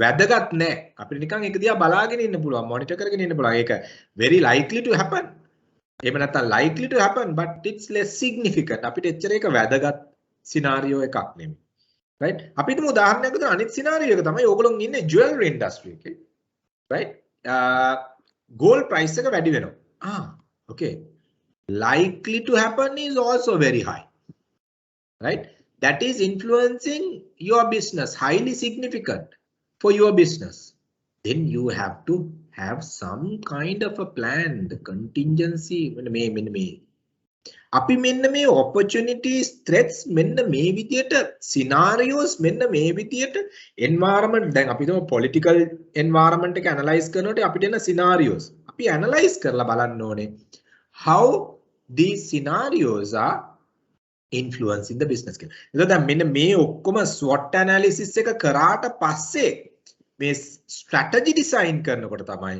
වැදගත් නෑ. අපිට නිකන් ඒක දිහා බලාගෙන ඉන්න පුළුවන්, මොනිටර් කරගෙන ඉන්න පුළුවන්. ඒක very likely to happen. එහෙම නැත්නම් likely to happen but it's less significant. අපිට එච්චර ඒක වැදගත් සිනාරියෝ එකක් නෙමෙයි. right? අපි හිතමු උදාහරණයක් විදිහට අනිත් සිනාරියෝ එක තමයි ඕගොල්ලෝ ඉන්නේ jewelry industry එකේ. right? gold price එක වැඩි වෙනවා. okay. Likely to happen is also very high. Right? That is influencing your business, highly significant for your business. Then you have to have some kind of a plan, the contingency. අපි මෙන්න මේ opportunities, threats මෙන්න මේ විදියට scenarios මෙන්න මේ විදියට environment දැන් අපි හිතමු political environment එක analyze කරනකොට අපිට එන scenarios අපි analyze කරලා බලන්න ඕනේ how these scenarios are influencing the business කියලා. එතකොට දැන් මෙන්න මේ ඔක්කොම SWOT analysis එක කරාට පස්සේ මේ strategy design කරනකොට තමයි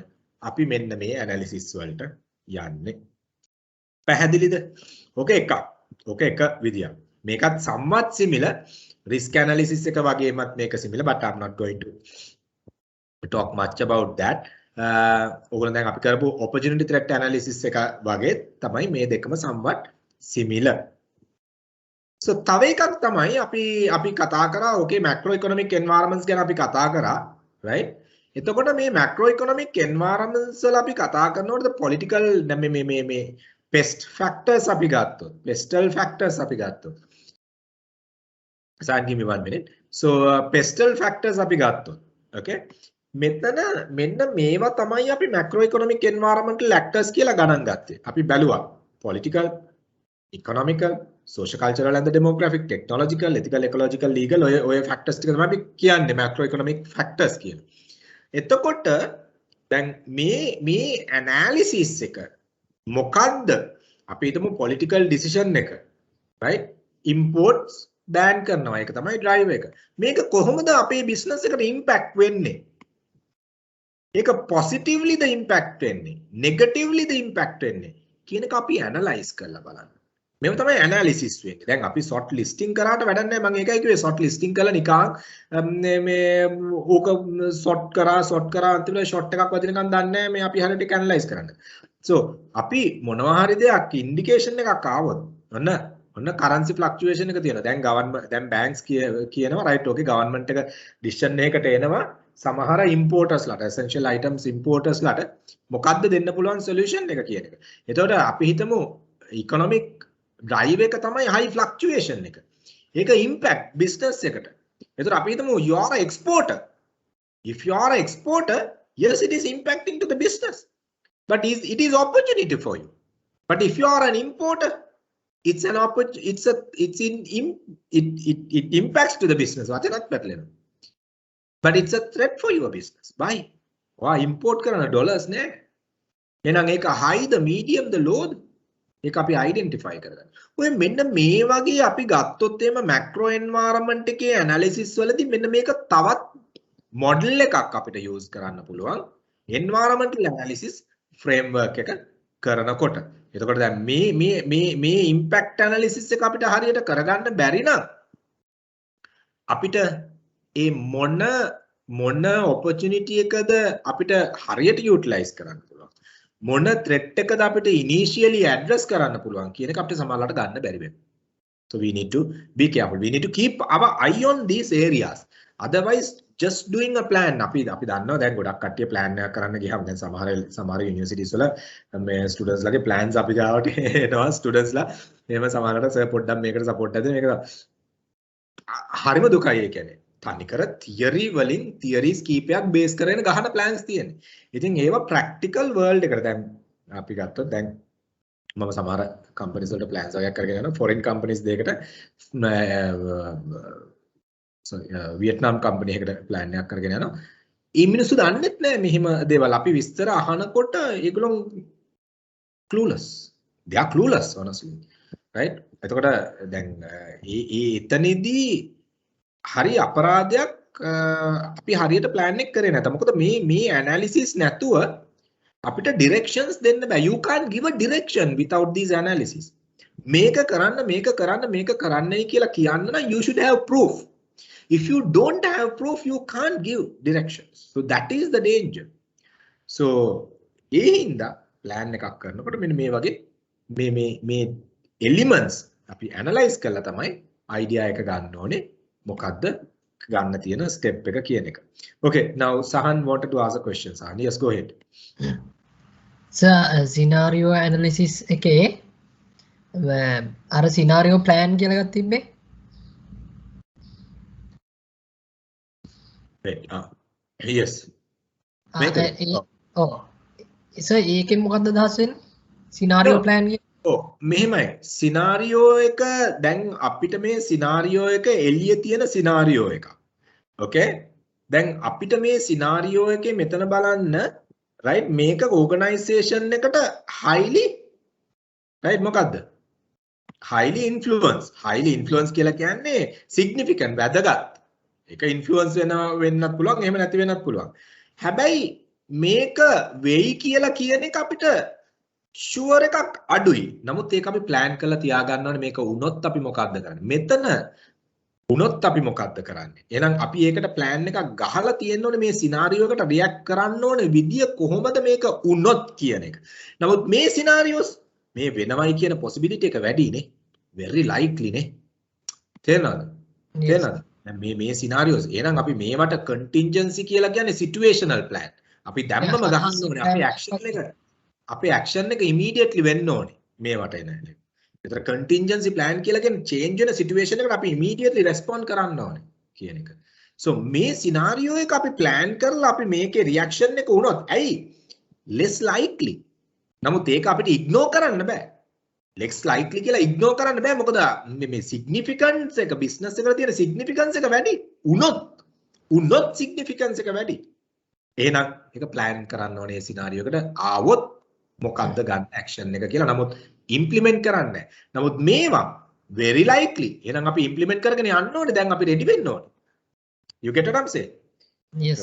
අපි මෙන්න මේ analysis වලට යන්නේ. පැහැදිලිද? ඕකේ එකක්. ඕකේ එක විදියක්. මේකත් somewhat similar risk analysis එක වගේමත් මේක similar but I'm not going to talk much about that. ඕගොල්ලෝ දැන් අපි කරපු opportunity threat analysis එක වගේ තමයි මේ දෙකම somewhat similar. So තව එකක් තමයි අපි කතා කරා okay macro economic environments ගැන අපි කතා කරා right. එතකොට මේ macro economic environments වල අපි කතා කරනකොට political මේ pest factors අපි ගත්තොත් pestal factors අපි ගත්තොත් give me 1 minute. So pestal factors අපි ගත්තොත් okay මෙතන මෙන්න මේවා තමයි අපි macro economic environmental factors කියලා ගණන් ගත්තේ. අපි බැලුවා political, economical, social cultural and the demographic, technological, ethical, ecological, legal ඔය factors ටික තමයි අපි කියන්නේ macro economic factors කියලා. එතකොට දැන් මේ analysis එක මොකද්ද? අපි හිතමු political decision එක right imports ban කරනවා ඒක තමයි drive එක. මේක කොහොමද අපේ business එකට impact වෙන්නේ? ඒක positively the impact වෙන්නේ negatively the impact වෙන්නේ කියන එක අපි analyze කරලා බලන්න. මේව තමයි analysis වෙන්නේ. දැන් අපි short listing කරාට වැඩක් නැහැ. මම ඒකයි කිව්වේ short listing කරලා නිකන් මේ ඕක short කරා අන්තිමට short එකක් වදිනකන් දන්නේ නැහැ මේ අපි හරියට ඒක analyze කරන්න. So අපි මොනවා හරි දෙයක් indication එකක් ආවොත් ඔන්න currency fluctuation එක තියෙනවා. දැන් banks කියනවා right okay government එක decision එකකට එනවා සමහර importers ලාට essential items importers ලාට මොකද්ද දෙන්න පුළුවන් solution එක කියන එක. එතකොට අපි හිතමු economic drive එක තමයි high fluctuation එක. ඒක impact business එකට. එතකොට අපි හිතමු you are an exporter. If you are an exporter, yes it is impacting to the business. But it is opportunity for you. But if you are an importer, it's an opportunity. It impacts to the business. But it's a threat for your business. Why? Wow, import karana dollars ne. එහෙනම් ඒක high the medium the low ඒක අපි identify කරගන්න. ඔය මෙන්න මේ වගේ අපි ගත්තොත් එහෙම macro environment එකේ analysis වලදී මෙන්න මේක තවත් model එකක් අපිට use කරන්න පුළුවන්. Environmental analysis framework එක කරනකොට. එතකොට දැන් මේ impact analysis එක අපිට හරියට කරගන්න බැරි නම් අපිට ඒ මොන opportunity එකද අපිට හරියට utilize කරන්න පුළුවන්. මොන threat එකද අපිට initially address කරන්න පුළුවන් කියන එක අපිට සමහරවිට ගන්න බැරි වෙනවා. So we need to be careful. We need to keep our eye on these areas. Otherwise just doing a plan අපි දන්නවා දැන් ගොඩක් කට්ටිය plan එකක් කරන්න ගියාම දැන් සමහර universities වල මේ students ලගේ plans අපි ගාවට එනවා students ලා එහෙම සමහරවිට sir පොඩ්ඩක් මේකට support දෙන්න මේක හරිම දුකයි ඒ කියන්නේ තනිකර theory වලින් theories කීපයක් base කරගෙන ගහන plans තියෙන්නේ. ඉතින් ඒවා practical world එකට දැන් අපි ගත්තොත් දැන් මම සමහර companies වලට plans වගේක් කරගෙන යනවා foreign companies දෙයකට වියට්නාම් කම්පැනි එකකට plan එකක් කරගෙන යනවා. ඒ මිනිස්සු දන්නෙත් නෑ මෙහිම දේවල්. අපි විස්තර අහනකොට ඒගොල්ලෝ clueless. They are clueless honestly. Right? එතකොට දැන් එතනදී හරි අපරාධයක් අපි හරියට plan එක කරේ නැත. මොකද මේ analysis නැතුව අපිට directions දෙන්න බෑ. You can't give a direction without these analysis. මේක කරන්නයි කියලා කියන්න නම් you should have proof. if you don't have proof you can't give directions. So that is the danger. So ඒ හින්දා plan එකක් කරනකොට මෙන්න මේ වගේ මේ elements අපි analyze කරලා තමයි idea එක ගන්න ඕනේ. මොකද්ද ගන්න තියෙන step එක කියන එක. Okay, now Sahan wanted to ask a question. Sahan, yes, go ahead. Sir, scenario analysis එකේ අර scenario plan කියලා එකක් තිබ්බේ. Yes. සර් ඒකෙන් මොකක්ද අදහස් වෙන්නේ? scenario plan එක. මෙහෙමයි. scenario එක දැන් අපිට මේ scenario එක එළියේ තියෙන scenario එක. Okay? දැන් අපිට මේ scenario එකේ මෙතන බලන්න right මේක organization එකට highly right මොකද්ද? highly influence කියලා කියන්නේ significant වැදගත්. ඒක influence වෙන්නත් පුළුවන් එහෙම නැති වෙන්නත් පුළුවන්. හැබැයි මේක වෙයි කියලා කියන එක අපිට sure එකක් අඩුයි. නමුත් ඒක අපි plan කරලා තියාගන්න ඕනේ මේක වුණොත් අපි මොකද්ද කරන්නේ? මෙතන වුණොත් අපි මොකද්ද කරන්නේ? එහෙනම් අපි ඒකට plan එකක් ගහලා තියෙන්න ඕනේ මේ scenario එකට react කරන්න ඕනේ විදිය කොහොමද මේක වුණොත් කියන එක. නමුත් මේ scenarios මේ වෙනවයි කියන possibility එක වැඩි නේ. very likely නේ. තේරෙනවද? තේරෙනවද? දැන් මේ scenarios එහෙනම් අපි මේවට contingency කියලා කියන්නේ situational plan. අපි දැම්මම ගහන්න ඕනේ අපේ action එක immediately වෙන්න ඕනේ මේවට එන. ඒතර contingency plan කියලා කියන්නේ change වෙන situation එකට අපි immediately respond කරන්න ඕනේ කියන එක. So මේ scenario එක අපි plan කරලා අපි මේකේ reaction එක වුණොත් ඇයි less likely. නමුත් ඒක අපිට ignore කරන්න බෑ. less likely කියලා ignore කරන්න බෑ මොකද මේ significance එක business එකට තියෙන significance එක වැඩි. උනොත් significance එක වැඩි. එහෙනම් ඒක plan කරන්න ඕනේ scenario එකට ආවොත් මොකක්ද ගන්න action එක කියලා. නමුත් implement කරන්නේ නැහැ. නමුත් මේවා very likely. එහෙනම් අපි implement කරගෙන යන්න ඕනේ. දැන් අපි ready වෙන්න ඕනේ. You get what I'm saying? Yes.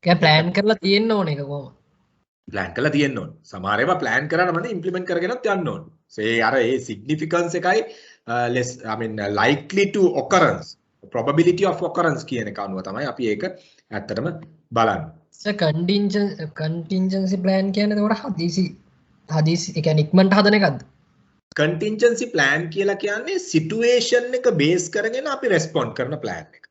ඒක plan කරලා තියෙන්න ඕනේ ඒක කොහොමද? plan කරලා තියෙන්න ඕනේ. සමහර ඒවා plan කරාම මම implement කරගෙනත් යන්න ඕනේ. So ඒ significance එකයි less I mean likely to occurrence probability of occurrence කියන එක අනුව තමයි අපි ඒක ඇත්තටම බලන්නේ. So contingency plan කියන්නේ ඒකට හදිසි ඒ කියන්නේ ඉක්මනට හදන එකක්ද? contingency plan කියලා කියන්නේ situation එක base කරගෙන අපි respond කරන plan එක.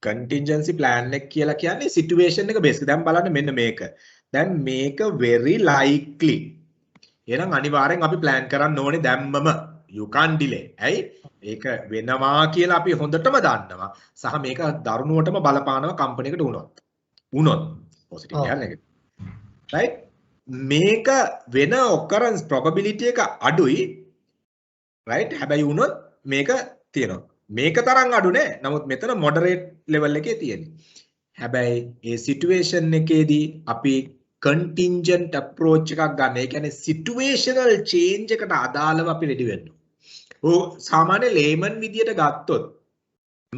contingency plan එක කියලා කියන්නේ situation එක base. දැන් බලන්න මෙන්න මේක. දැන් මේක very likely. එහෙනම් අනිවාර්යෙන් අපි plan කරන්න ඕනේ දැම්මම. You can't delay. ඇයි? ඒක වෙනවා කියලා අපි හොඳටම දන්නවා. සහ මේක දරුණුවටම බලපානවා කම්පැනි එකට වුණොත්. positive එකක් negative. right? මේක වෙන occurrence probability එක අඩුයි. right? හැබැයි වුණොත් මේක තියෙනවා. මේක තරම් අඩු නෑ. නමුත් මෙතන moderate level එකේ තියෙන්නේ. හැබැයි ඒ situation එකේදී අපි contingent approach එකක් ගන්න. ඒ කියන්නේ situational change එකට අදාළව අපි ready වෙන්න. ඔව් සාමාන්‍ය layman විදියට ගත්තොත්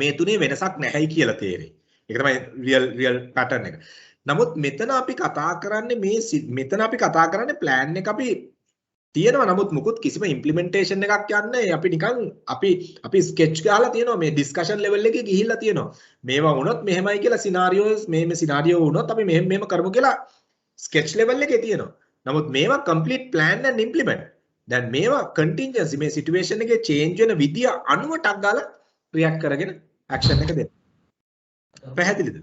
මේ තුනේ වෙනසක් නැහැයි කියලා තේරෙයි. ඒක තමයි real pattern එක. නමුත් මෙතන අපි කතා කරන්නේ plan එක අපි තියෙනවා. නමුත් මුකුත් කිසිම implementation එකක් යන්නේ අපි නිකන් අපි sketch ගහලා තියෙනවා. මේ discussion level එකේ ගිහිල්ලා තියෙනවා. මේවා වුණොත් මෙහෙමයි කියලා scenarios මේ scenario වුණොත් අපි මෙහෙම කරමු කියලා sketch level එකේ තියෙනවා. නමුත් මේවා complete plan and implement. දැන් මේවා contingency මේ situation එකේ change වෙන විදිය අනුව ටක් ගාලා react කරගෙන action එක දෙන්න. පැහැදිලිද?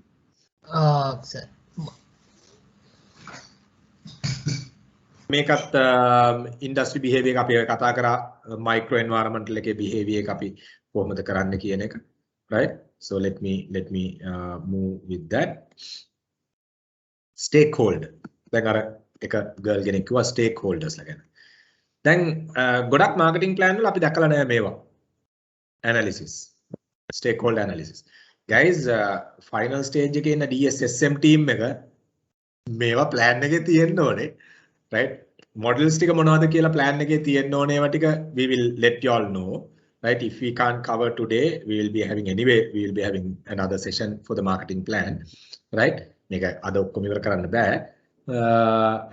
සර්. මේකත් industry behavior එක අපි කතා කරා micro environmental එකේ behavior එක අපි කොහොමද කරන්න කියන එක. Right? So let me move with that. Stakeholder. දැන් අර එක girl කෙනෙක් කිව්වා stakeholders ලා ගැන. දැන් ගොඩක් marketing plan වල අපි දැකලා නැහැ මේවා. Analysis. Stakeholder analysis. Guys, final stage එකේ ඉන්න DSSM team එක මේවා plan එකේ තියෙන්න ඕනේ. Right? Models ටික මොනවද කියලා plan එකේ තියෙන්න ඕනේ ඒවා ටික we will let you all know. Right? If we can't cover today, we will be having another session for the marketing plan. Right? මේක අද ඔක්කොම ඉවර කරන්න බෑ.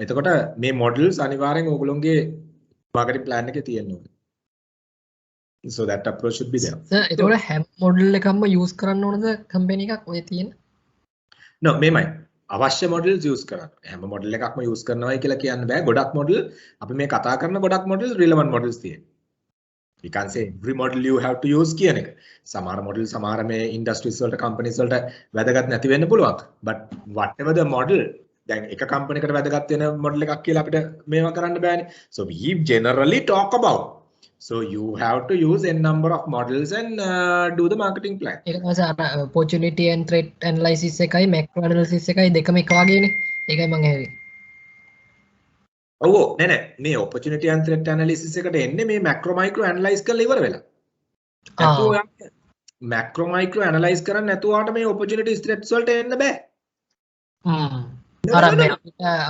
එතකොට මේ models අනිවාර්යෙන් ඕගොල්ලෝගේ marketing plan එකේ තියෙන්න ඕනේ. So that approach should be there. එතකොට හැම මොඩල් එකක්ම යූස් කරන්න ඕනද කම්පැනි එකක් ඔය තියෙන? No, මේමයි. අවශ්‍ය models use කරන්න. හැම model එකක්ම use කරනවායි කියලා කියන්න බෑ. ගොඩක් model අපි මේ කතා කරන ගොඩක් models relevant models තියෙනවා. We can't say every model you have to use කියන එක. සමහර model සමහර මේ industries වලට companies වලට වැදගත් නැති වෙන්න පුළුවන්. But whatever the model දැන් එක company එකට වැදගත් වෙන model එකක් කියලා අපිට මේවා කරන්න බෑනේ. So we generally talk about. So you have to use n number of models and do the marketing plan. ඒක තමයි අර opportunity and threat analysis එකයි macro analysis එකයි දෙකම එක වගේනේ. ඒකයි මම ඇහුවේ. ඔව් නෑ මේ opportunity and threat analysis එකට එන්නේ මේ macro micro analyze කරලා ඉවර වෙලා. නැතුව macro micro analyze කරන්නේ නැතුවාට මේ opportunity threats වලට එන්න බෑ. අර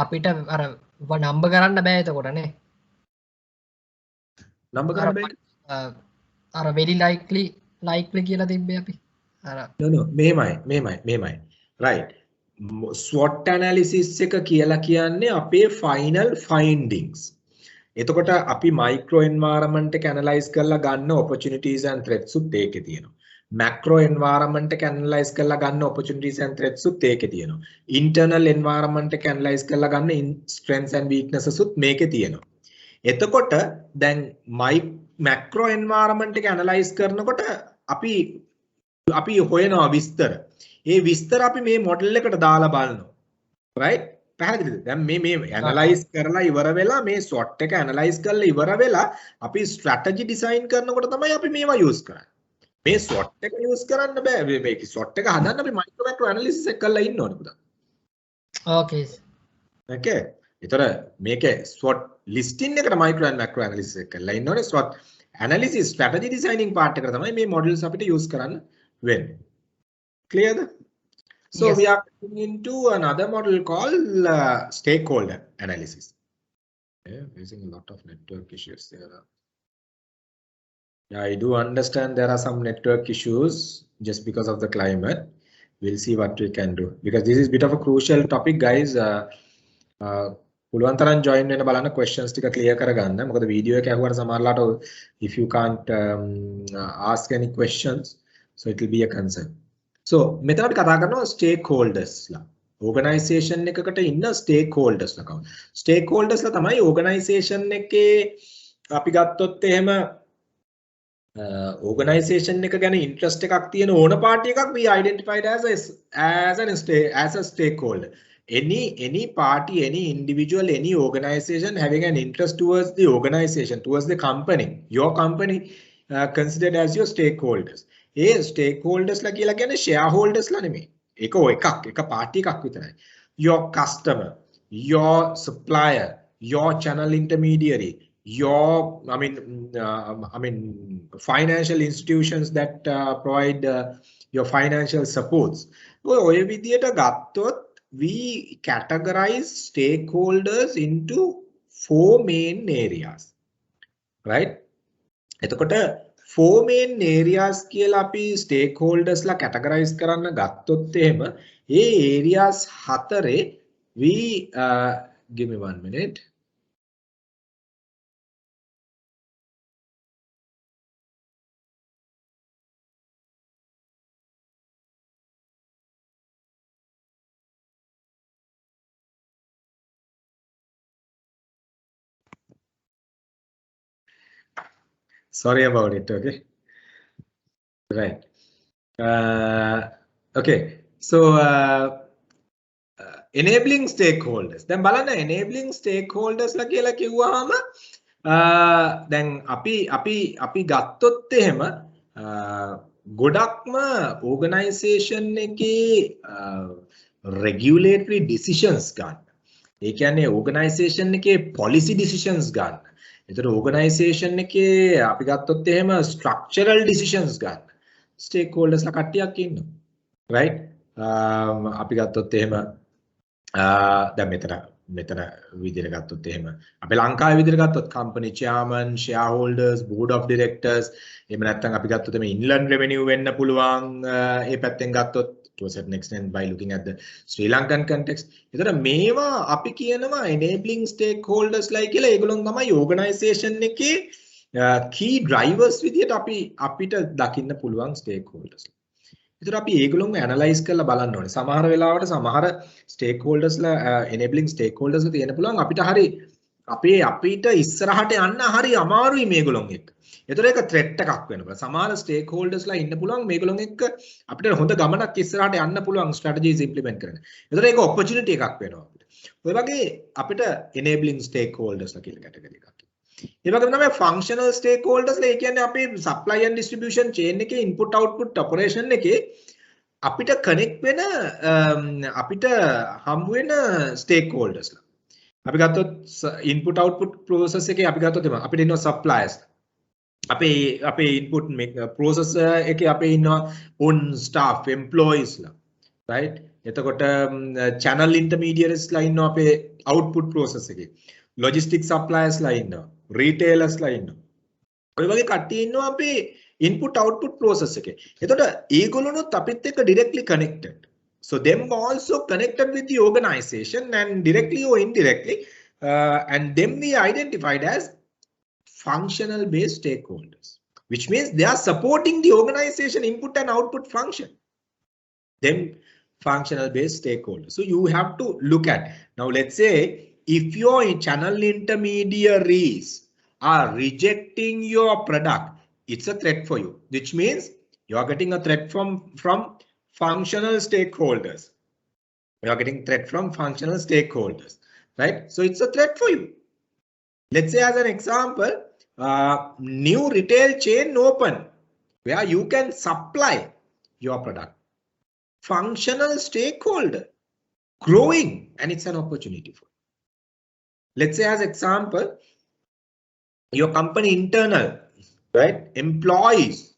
අපිට අර නම්බර් කරන්න බෑ එතකොට නේ. නම්බර් කරන්න බෑ. අර very likely කියලා තිබ්බේ අපි. අර no මේමයි. right. SWOT analysis එක කියලා කියන්නේ අපේ final findings. එතකොට අපි micro environment එක analyze කරලා ගන්න opportunities and threats උත් ඒකේ තියෙනවා. macro environment එක analyze කරලා ගන්න opportunities and threats උත් ඒකේ තියෙනවා. internal environment එක analyze කරලා ගන්න strengths and weaknesses උත් මේකේ තියෙනවා. එතකොට දැන් macro environment එක analyze කරනකොට අපි හොයනවා විස්තර. ඒ විස්තර අපි මේ මොඩල් එකට දාලා බලනවා. right? පැහැදිලිද? දැන් මේ ඇනලයිස් කරලා ඉවර වෙලා මේ SWOT එක ඇනලයිස් කරලා ඉවර වෙලා අපි ස්ට්‍රැටජි ඩිසයින් කරනකොට තමයි අපි මේවා යූස් කරන්නේ. මේ SWOT එක යූස් කරන්න බෑ. මේ SWOT එක හදන්න අපි මයික්‍රෝ මැක්‍රෝ ඇනලිසිස් එක කරලා ඉන්න ඕනේ පුතා. okay. okay. ඒතර මේකේ SWOT ලිස්ටින් එකට මයික්‍රෝ ඇන්ඩ් මැක්‍රෝ ඇනලිසිස් එක කරලා ඉන්න ඕනේ. SWOT analysis strategy designing part එකට තමයි මේ මොඩල්ස් අපිට යූස් කරන්න වෙන්නේ. Clear? So yes. We are going into another model called stakeholder analysis. Yeah, facing a lot of network issues there. Yeah, I do understand there are some network issues just because of the climate. We'll see what we can do because this is a bit of a crucial topic, guys. පුළුවන් තරම් join වෙන්න බලන්න questions ටික clear කරගන්න. මොකද video එක ඇහුවට සමහරලාට if you can't ask any questions, so it will be a concern. So මෙතන අපි කතා කරනවා stakeholders ලා. organization එකකට ඉන්න stakeholders ලා කවුද? stakeholders ලා තමයි organization එකේ අපි ගත්තොත් එහෙම organization එක ගැන interest එකක් තියෙන ඕන party එකක් we identified as a stakeholder. Any party, any individual, any organization having an interest towards the organization, towards the company, your company considered as your stakeholders. A stakeholders ලා කියලා කියන්නේ shareholders ලා නෙමෙයි. ඒක එක party එකක් විතරයි. Your customer, your supplier, your channel intermediary, your financial institutions that provide your financial supports. ඔය විදියට ගත්තොත් we categorize stakeholders into 4 main areas. Right? එතකොට 4 main areas කියලා අපි stakeholders ලා categorize කරන්න ගත්තොත් එහෙම ඒ areas හතරේ we give me 1 minute. Sorry about it. Okay. Right. Okay. So enabling stakeholders. දැන් බලන්න enabling stakeholders ලා කියලා කිව්වහම දැන් අපි ගත්තොත් එහෙම ගොඩක්ම organization එකේ regulatory decisions ගන්න. ඒ කියන්නේ organization එකේ policy decisions ගන්න. ඒතර organization එකේ අපි ගත්තොත් එහෙම structural decisions ගන්න stakeholders ලා කට්ටියක් ඉන්නවා. right? අපි ගත්තොත් එහෙම දැන් මෙතන විදිහට ගත්තොත් එහෙම අපි ලංකාවේ විදිහට ගත්තොත් company chairman, shareholders, board of directors එහෙම නැත්නම් අපි ගත්තොත් මේ inland revenue වෙන්න පුළුවන් ඒ පැත්තෙන් ගත්තොත් to a certain extent by looking at the Sri Lankan context. ඒතර මේවා අපි කියනවා enabling stakeholders ලා කියලා ඒගොල්ලොන් තමයි organization එකේ key drivers විදියට අපිට දකින්න පුළුවන් stakeholders. ඒතර අපි ඒගොල්ලෝම ඇනලයිස් කරලා බලන්න ඕනේ. සමහර වෙලාවට සමහර stakeholdersලා enabling stakeholdersලා තියෙන පුළුවන් අපිට ඉස්සරහට යන්න හරි අමාරුයි මේගොල්ලොන් එක්ක. ඒතර ඒක threat එකක් වෙනවා. සමහර stakeholdersලා ඉන්න පුළුවන් මේගොල්ලොන් එක්ක අපිට හොඳ ගමනක් ඉස්සරහට යන්න පුළුවන් strategies implement කරන. ඒතර ඒක opportunity එකක් වෙනවා අපිට. ඔය වගේ අපිට enabling stakeholdersලා කියලා category එකක්. ඒ වගේම තමයි functional stakeholdersලා ඒ කියන්නේ අපේ supply and distribution chain එකේ input output operation එකේ අපිට connect වෙන අපිට හම්බ වෙන stakeholdersලා. අපි ගත්තොත් input output process එකේ අපි ගත්තොත් අපිට ඉන්නවා suppliers. අපේ input process එකේ අපේ ඉන්නවා own staff employees ලා right. එතකොට channel intermediaries ලා ඉන්නවා අපේ output process එකේ. logistic suppliers ලා ඉන්නවා. retailers ලා ඉන්නවා. ඔය වගේ කට්ටිය ඉන්නවා අපේ input output process එකේ. එතකොට ඒගොල්ලොනොත් අපිත් එක්ක directly connected. So them also connected with the organization and directly or indirectly, and them we identified as functional based stakeholders, which means they are supporting the organization input and output function. Them functional based stakeholders. So you have to look at, now let's say if your channel intermediaries are rejecting your product, it's a threat for you, which means you are getting a threat from functional stakeholders. You are getting threat from functional stakeholders, right? So it's a threat for you. Let's say as an example, new retail chain open where you can supply your product. Functional stakeholder growing, and it's an opportunity for you. Let's say as example, your company internal, right, employees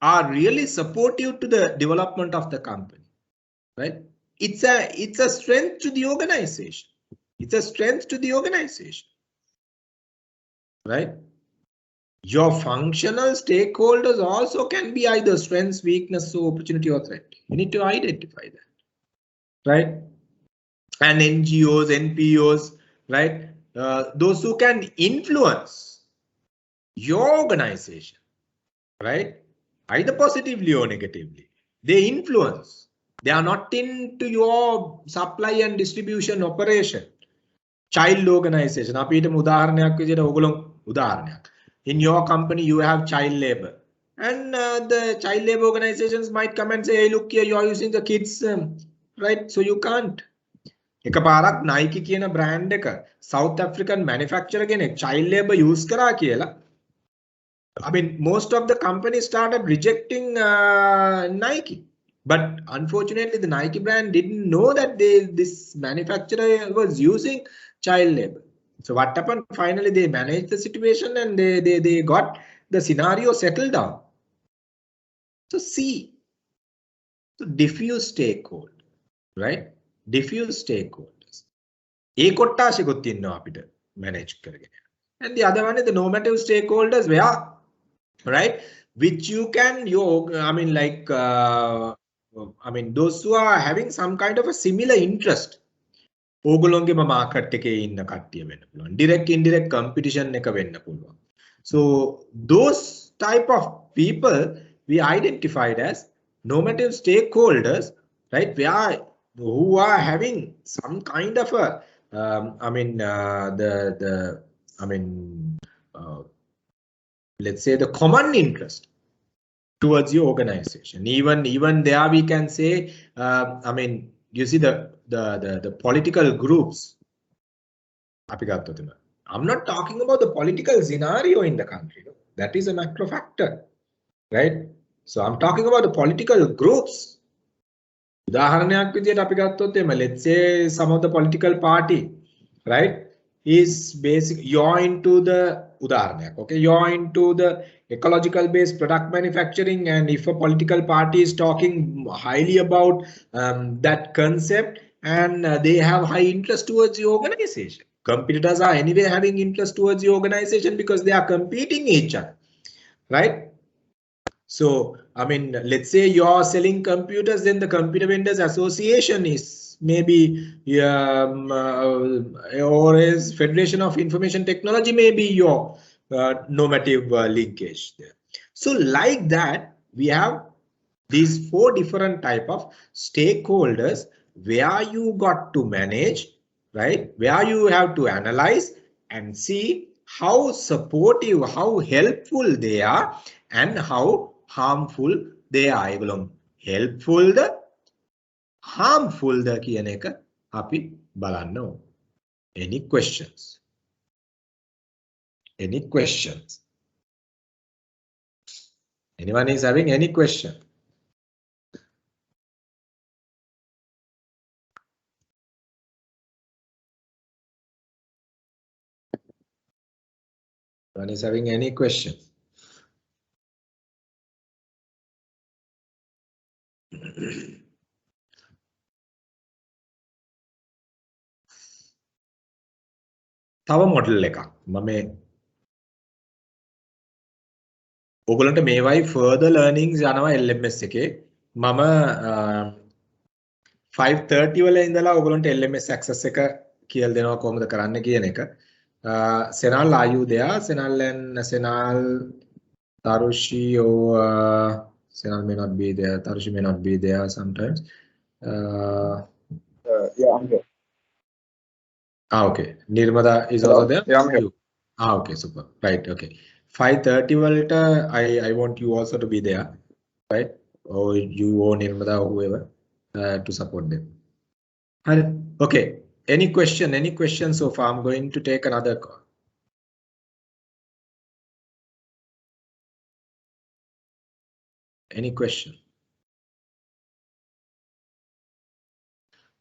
are really supportive to the development of the company, right? It's a strength to the organization. It's a strength to the organization, right? Your functional stakeholders also can be either strengths, weakness, or opportunity or threat. You need to identify that, right? And NGOs, NPOs, right? Those who can influence your organization, right? Either positively or negatively, they influence. They are not into your supply and distribution operation. Child organization. In your company, you have child labor, and the child labor organizations might come and say, hey, look here, you are using the kids, right? So you can't. එකපාරක් Nike කියන brand එක South African manufacturer කෙනෙක් child labor use කරා කියලා. I mean, most of the companies started rejecting Nike, but unfortunately, the Nike brand didn't know that this manufacturer was using child labor. So what happened? Finally, they managed the situation and they got the scenario settled down. So see, so diffuse stakeholder, right? Diffuse stakeholders. ඒ කොට්ටාශෙකුත් ඉන්නවා අපිට manage කරගෙන. And the other one is the normative stakeholders where, right, which you can, those who are having some kind of a similar interest. ඕගොල්ලොන්ගේම market එකේ ඉන්න කට්ටිය වෙන්න පුළුවන්. Direct indirect competition එක වෙන්න පුළුවන්. So those type of people we identified as normative stakeholders, right? Who are having some kind of a let's say the common interest towards your organization. Even there we can say, you see the political groups. I'm not talking about the political scenario in the country. No? That is a macro factor, right? So I'm talking about the political groups. උදාහරණයක් විදියට අපි ගත්තොත් එම, let's say some of the political party, right, is basic, you're into the උදාහරණයක්, okay, you're into the ecological based product manufacturing, and if a political party is talking highly about that concept, and they have high interest towards the organization, competitors are anyway having interest towards the organization because they are competing each other, right? So, let's say you're selling computers, then the Computer Vendors Association is maybe, or as Federation of Information Technology may be your normative linkage there. So like that, we have these 4 different type of stakeholders where you got to manage, right? Where you have to analyze and see how supportive, how helpful they are and how harmful they are. ඒගොල්ලෝ helpful ද harmful ද කියන එක අපි බලන්න ඕන. Any questions? Any questions? Anyone is having any question? Anyone is having any question? තව model එකක් මම ඔයගලන්ට මේවයි further learnings යනවා LMS එකේ මම 5:30 වල ඉඳලා ඔයගලන්ට LMS access එක කියලා දෙනවා කොහොමද කරන්න කියන එක. Senal, are you there? Senal and Senal, Tarushi or Senal may not be there. Tarushi may not be there sometimes. Yeah, I'm here. Okay. Nirmada is also there? Yeah, I'm here. Okay, super. Right, okay. 5:30 Walter, I want you also to be there, right? Or you or Nirmada or whoever to support them. Okay. Any question so far? I'm going to take another call. Any question?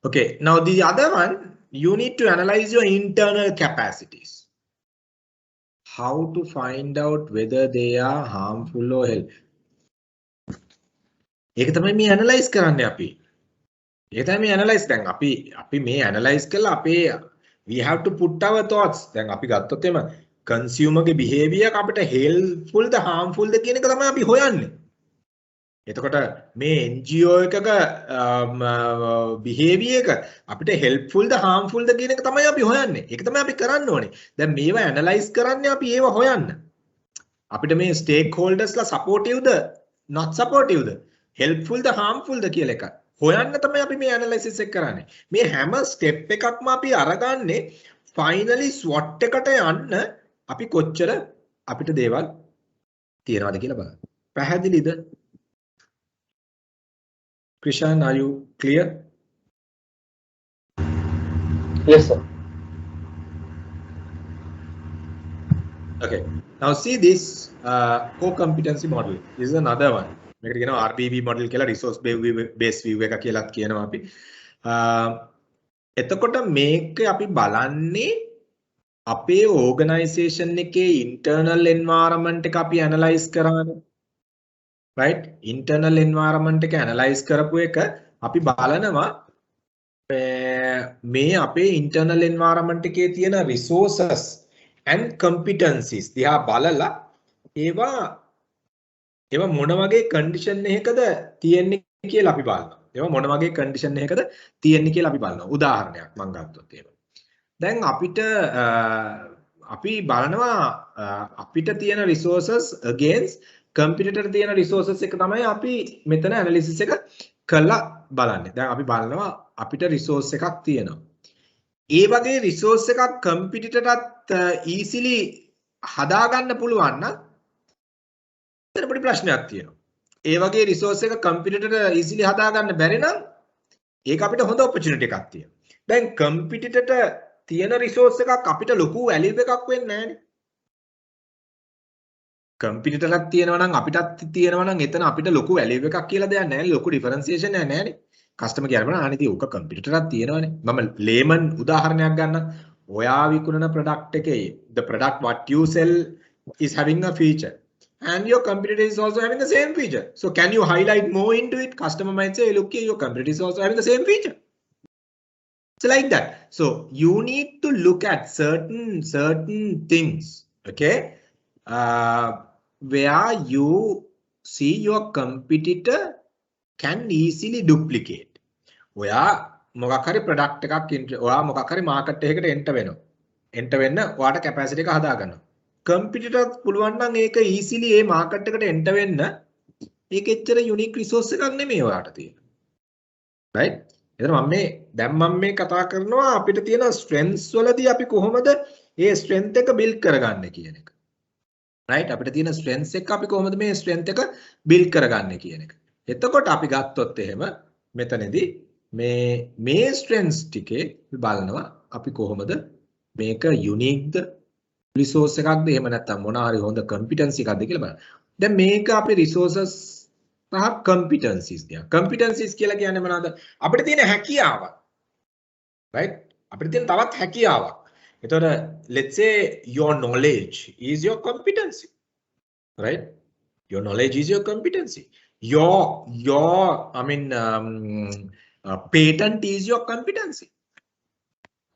Okay, now the other one, you need to analyze your internal capacities. How to find out whether they are harmful or helpful. ඒක තමයි මේ analyze කරන්නේ අපි. ඒක තමයි මේ analyze දැන් අපි මේ analyze කළා අපේ we have to put our thoughts. දැන් අපි ගත්තොත් එම consumer ගේ behavior අපිට helpful ද harmful ද කියන එක තමයි අපි හොයන්නේ. එතකොට මේ NGO එකක behavior එක අපිට helpful ද harmful ද කියන එක තමයි අපි හොයන්නේ. ඒක තමයි අපි කරන්න ඕනේ. දැන් මේවා analyze කරන්නේ අපි ඒව හොයන්න. අපිට මේ stakeholders ලා supportive the not supportive the helpful the harmful ද කියලා එක හොයන්න තමයි අපි මේ analysis එක කරන්නේ. මේ හැම step එකක්ම අපි අරගන්නේ finally SWOT එකට යන්න අපි කොච්චර අපිට දේවල් තියනවාද කියලා බලන්න. පැහැදිලිද? Krishan, are you clear? Yes, sir. Okay. Now see this core competency model. This is another one. මේකට කියනවා RBV model කියලා resource based view එක කියලාත් කියනවා අපි. එතකොට මේක අපි බලන්නේ අපේ organization එකේ internal environment එක අපි analyze කරානේ. Right? Internal environment එක analyze කරපු එක අපි බලනවා මේ අපේ internal environment එකේ තියෙන resources and competencies දිහා බලලා ඒවා මොන වගේ condition එකකද තියෙන්නේ කියලා අපි බලනවා. ඒවා මොන වගේ condition එකකද තියෙන්නේ කියලා අපි බලනවා. උදාහරණයක් මම ගත්තොත් එහෙම. දැන් අපිට අපි බලනවා අපිට තියෙන resources against competitor තියෙන resources එක තමයි අපි මෙතන analysis එක කරලා බලන්නේ. දැන් අපි බලනවා අපිට resource එකක් තියෙනවා. ඒ වගේ resource එකක් competitorටත් easily හදා ගන්න පුළුවන් නම් එතන පොඩි ප්‍රශ්නයක් තියෙනවා. ඒ වගේ resource එක competitorට easily හදා ගන්න බැරි නම් ඒක අපිට හොඳ opportunity එකක් තියෙනවා. දැන් competitorට තියෙන resource එකක් අපිට ලොකු value එකක් වෙන්නේ නැහැනේ. competitorක් තියෙනවා නම් අපිටත් තියෙනවා නම් එතන අපිට ලොකු value එකක් කියලා දෙයක් නැහැ. ලොකු differentiation එකක් නැහැනේ. customer කියනවා අනේ ඉතින් ඔක competitorක් තියෙනවනේ. මම layman උදාහරණයක් ගන්නම්. ඔයා විකුණන product එකේ the product what you sell is having a feature and your competitor is also having the same feature. So can you highlight more into it? Customer might say, look here, your competitor is also having the same feature. So like that. So you need to look at certain things, okay? Where you see your competitor can easily duplicate. ඔයා මොකක් හරි product එකක් ඔයා මොකක් හරි market එකකට enter වෙනවා. enter වෙන්න ඔයාට capacity එක හදා ගන්නවා. කම්පිටිටර්ස් පුළුවන් නම් ඒක easily ඒ මාකට් එකට enter වෙන්න ඒක එච්චර unique resource එකක් නෙමෙයි ඔයාට තියෙන. right? එතන මම මේ කතා කරනවා අපිට තියෙන strengths වලදී අපි කොහොමද ඒ strength එක build කරගන්නේ කියන එක. right? අපිට තියෙන strengths එක අපි කොහොමද මේ strength එක build කරගන්නේ කියන එක. එතකොට අපි ගත්තොත් එහෙම මෙතනදී මේ strengths ටිකේ බලනවා අපි කොහොමද මේක unique resource එකක්ද එහෙම නැත්නම් මොන හරි හොඳ competency එකක්ද කියලා බලන්න. දැන් මේක අපි resources සහ competencies දිහා. competencies කියලා කියන්නේ මොනවද? අපිට තියෙන හැකියාව. right? අපිට තියෙන තවත් හැකියාවක්. එතකොට let's say your knowledge is your competency. right? Your knowledge is your competency. Patent is your competency.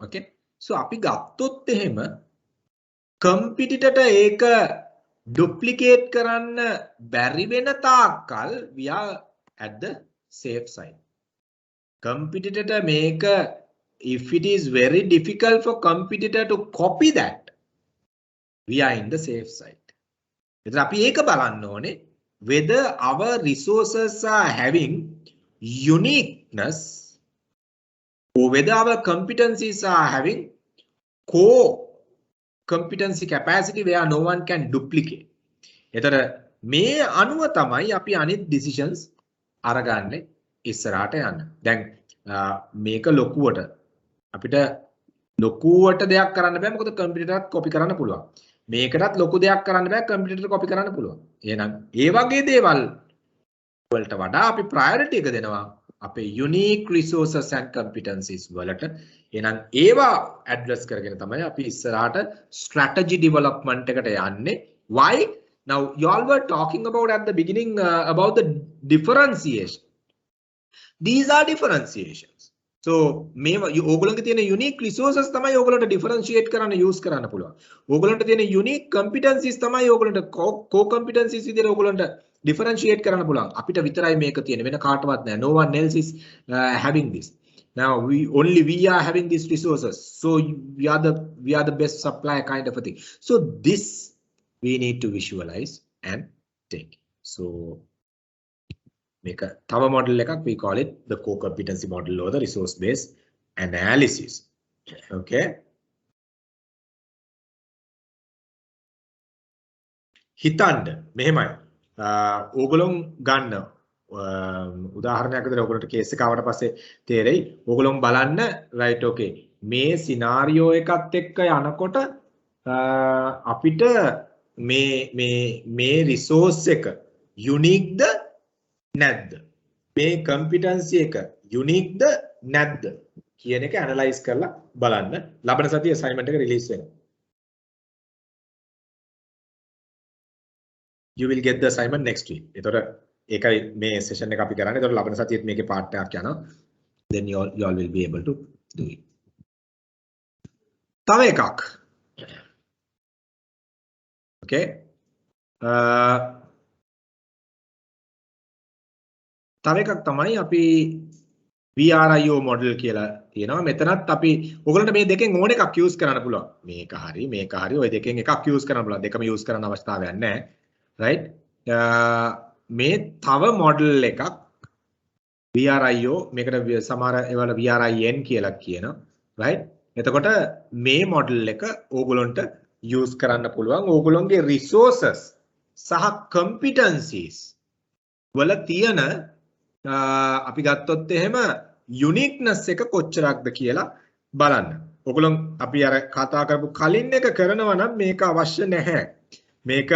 okay? So අපි ගත්තොත් එහෙම competitor එක duplicate කරන්න බැරි වෙන තාක්කල් we are at the safe side. competitor මේක if it is very difficult for competitor to copy that we are in the safe side. එතන අපි ඒක බලන්න ඕනේ whether our resources are having uniqueness or whether our competencies are having core competency capacity where no one can duplicate. එතන මේ අනුව තමයි අපි අනිත් decisions අරගන්නේ ඉස්සරහට යන්න. දැන් මේක ලොකුවට අපිට ලොකුවට දෙයක් කරන්න බෑ මොකද කම්පියුටරත් කොපි කරන්න පුළුවන්. මේකටත් ලොකු දෙයක් කරන්න බෑ කම්පියුටර් කොපි කරන්න පුළුවන්. එහෙනම් ඒ වගේ දේවල් වලට වඩා අපි priority එක දෙනවා අපේ unique resources and competencies වලට. එහෙනම් ඒවා address කරගෙන තමයි අපි ඉස්සරහට strategy development එකට යන්නේ. Why? Now you all were talking about at the beginning about the differentiation. These are differentiations. So මේවා ඕගොල්ලන්ගේ තියෙන unique resources තමයි ඕගොල්ලන්ට differentiate කරන්න use කරන්න පුළුවන්. ඕගොල්ලන්ට තියෙන unique competencies තමයි ඕගොල්ලන්ට core competencies විදිහට ඕගොල්ලන්ට differentiate කරන්න පුළුවන්. අපිට විතරයි මේක තියෙන වෙන කාටවත් නෑ. No one else is having this. Now we are having these resources. So we are the best supplier kind of a thing. So this we need to visualize and take. So make a tower model එකක් we call it the core competency model or the resource based analysis. Okay. හිතන්න මෙහෙමයි. ඕගොල්ලෝ ගන්න උදාහරණයක් විදිහට ඕගොල්ලන්ට case එක ආවට පස්සේ තේරෙයි. ඕගොල්ලෝ බලන්න right okay මේ සිනාරියෝ එකත් එක්ක යනකොට අපිට මේ resource එක unique ද නැද්ද? මේ competency එක unique ද නැද්ද කියන එක analyze කරලා බලන්න. ලබන සතියේ assignment එක release වෙනවා. You will get the assignment next week. එතකොට ඒකයි මේ session එක අපි කරන්නේ. එතකොට ලබන සතියේත් මේකේ part එකක් යනවා. Then you all will be able to do it. තව එකක්. Okay. තව එකක් තමයි අපි VRIO model කියලා තියෙනවා. මෙතනත් අපි ඔයගොල්ලන්ට මේ දෙකෙන් ඕන එකක් use කරන්න පුළුවන්. මේක හරි ඔය දෙකෙන් එකක් use කරන්න පුළුවන්. දෙකම use කරන්න අවස්ථාවක් නැහැ. right? මේ තව model එකක් VRIO මේකට සමහර ඒවල VRIN කියලා කියනවා. right? එතකොට මේ model එක ඕගොල්ලන්ට use කරන්න පුළුවන්. ඕගොල්ලන්ගේ resources සහ competencies වල තියෙන අපි ගත්තොත් එහෙම uniqueness එක කොච්චරක්ද කියලා බලන්න. ඔයගොල්ලෝ අපි අර කතා කරපු කලින් එක කරනවා නම් මේක අවශ්‍ය නැහැ. මේක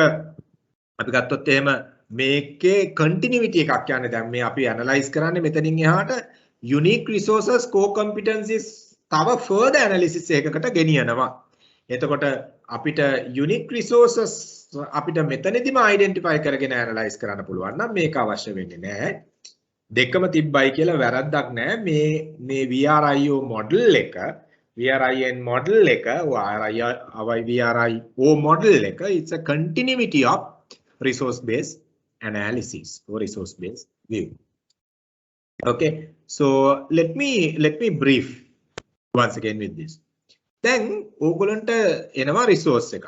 අපි ගත්තොත් එහෙම මේකේ continuity එකක් යන්නේ. දැන් මේ අපි analyze කරන්නේ මෙතනින් එහාට unique resources core competencies තව further analysis එකකට ගෙනියනවා. එතකොට අපිට unique resources අපිට මෙතනදිම identify කරගෙන analyze කරන්න පුළුවන් නම් මේක අවශ්‍ය වෙන්නේ නැහැ. දෙකම තිබ්බයි කියලා වැරද්දක් නැහැ. මේ VRIO model එක VRIN model එක VRIO model එක it's a continuity of resource based analysis or resource based view. Okay, so let me brief once again with this. Then ඕගොල්ලන්ට එනවා resource එකක්.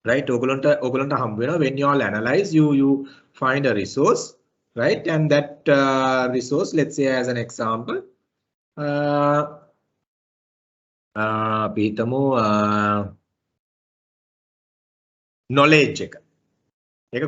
right? ඔගලන්ට හම්බ වෙනවා when you all analyze, you find a resource, right? And that resource, let's say as an example, අපි හිතමු knowledge එක